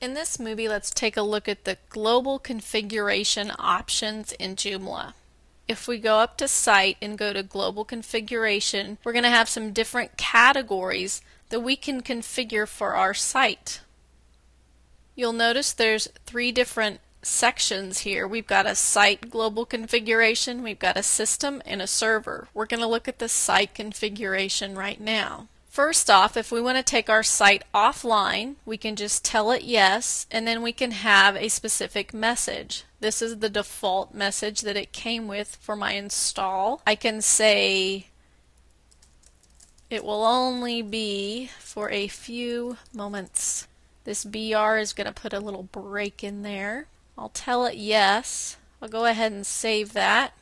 In this movie, let's take a look at the global configuration options in Joomla. If we go up to Site and go to Global Configuration, we're going to have some different categories that we can configure for our site. You'll notice there's 3 different sections here. We've got a site global configuration, we've got a system, and a server. We're going to look at the site configuration right now. First off, if we want to take our site offline, we can just tell it yes, and then we can have a specific message. This is the default message that it came with for my install. I can say it will only be for a few moments. This BR is going to put a little break in there. I'll tell it yes. I'll go ahead and save that.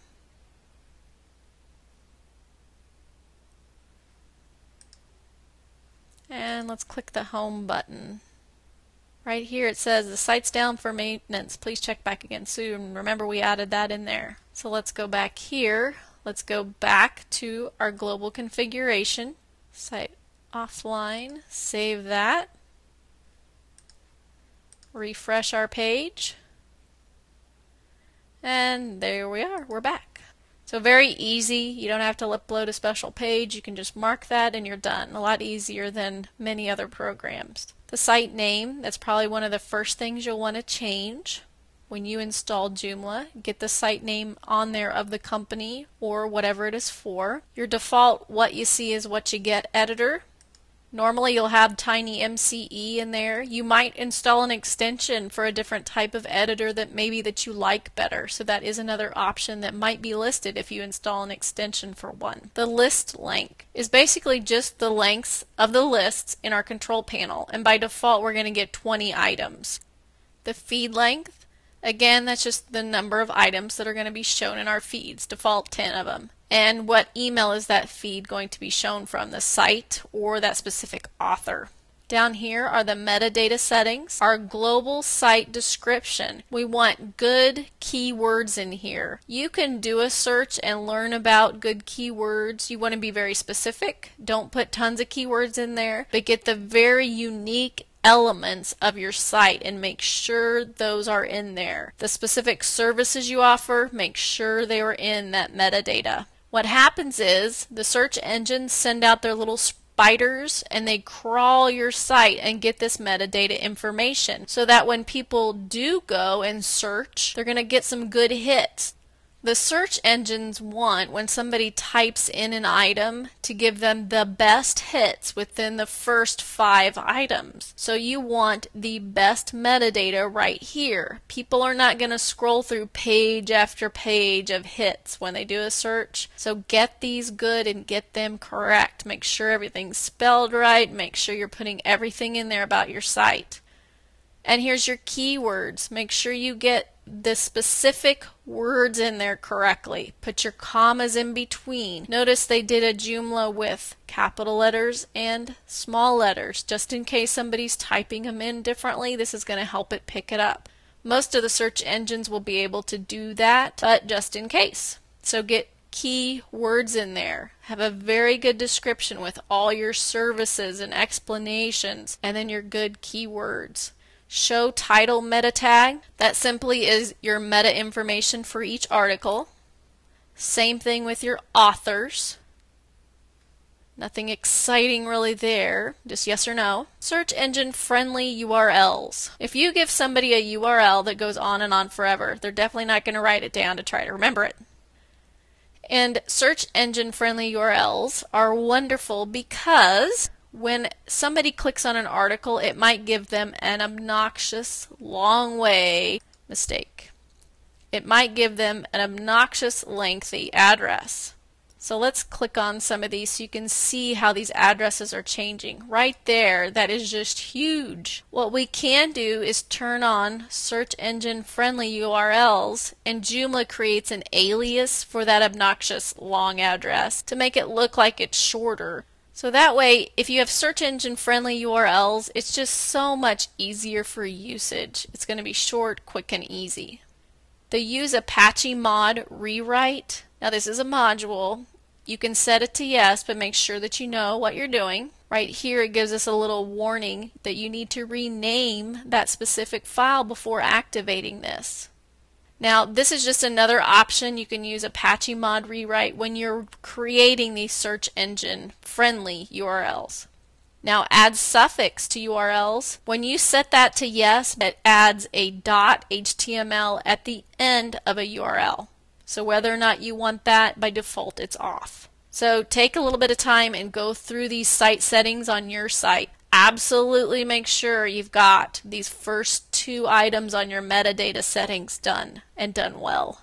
And let's click the home button. Right here it says the site's down for maintenance. Please check back again soon. Remember, we added that in there. So let's go back here. Let's go back to our global configuration. Site offline. Save that. Refresh our page. And there we are. We're back. So very easy. You don't have to upload a special page. You can just mark that and you're done. A lot easier than many other programs. The site name, that's probably one of the first things you'll want to change when you install Joomla. Get the site name on there of the company or whatever it is for. Your default what you see is what you get editor. Normally you'll have TinyMCE in there. You might install an extension for a different type of editor that you like better. So that is another option that might be listed if you install an extension for one. The list length is basically just the lengths of the lists in our control panel. And by default we're going to get 20 items. The feed length, again, that's just the number of items that are going to be shown in our feeds. Default 10 of them. And what email is that feed going to be shown from, the site or that specific author. Down here are the metadata settings. Our global site description. We want good keywords in here. You can do a search and learn about good keywords. You want to be very specific. Don't put tons of keywords in there, but get the very unique elements of your site and make sure those are in there. The specific services you offer, make sure they are in that metadata. What happens is the search engines send out their little spiders and they crawl your site and get this metadata information so that when people do go and search, they're going to get some good hits. The search engines want, when somebody types in an item, to give them the best hits within the first 5 items. So you want the best metadata right here. People are not going to scroll through page after page of hits when they do a search. So get these good and get them correct. Make sure everything's spelled right. Make sure you're putting everything in there about your site. And here's your keywords. Make sure you get the specific words in there correctly. Put your commas in between. Notice they did a Joomla with capital letters and small letters. Just in case somebody's typing them in differently, this is going to help it pick it up. Most of the search engines will be able to do that, but just in case. So get key words in there. Have a very good description with all your services and explanations, and then your good keywords. Show title meta tag. That simply is your meta information for each article. Same thing with your authors. Nothing exciting really there, just yes or no. Search engine friendly URLs. If you give somebody a URL that goes on and on forever, they're definitely not going to write it down to try to remember it. And search engine friendly URLs are wonderful because when somebody clicks on an article, it might give them an obnoxious long way mistake. It might give them an obnoxious lengthy address. So let's click on some of these so you can see how these addresses are changing. Right there, that is just huge. What we can do is turn on search engine friendly URLs, and Joomla creates an alias for that obnoxious long address to make it look like it's shorter. So that way, if you have search engine friendly URLs, it's just so much easier for usage. It's going to be short, quick, and easy. The use Apache mod rewrite. Now this is a module. You can set it to yes, but make sure that you know what you're doing. Right here it gives us a little warning that you need to rename that specific file before activating this. Now this is just another option. You can use Apache Mod Rewrite when you're creating these search engine friendly URLs. Now add suffix to URLs. When you set that to yes, it adds a .html at the end of a URL. So whether or not you want that, by default it's off. So take a little bit of time and go through these site settings on your site. Absolutely make sure you've got these first two items on your metadata settings done and done well.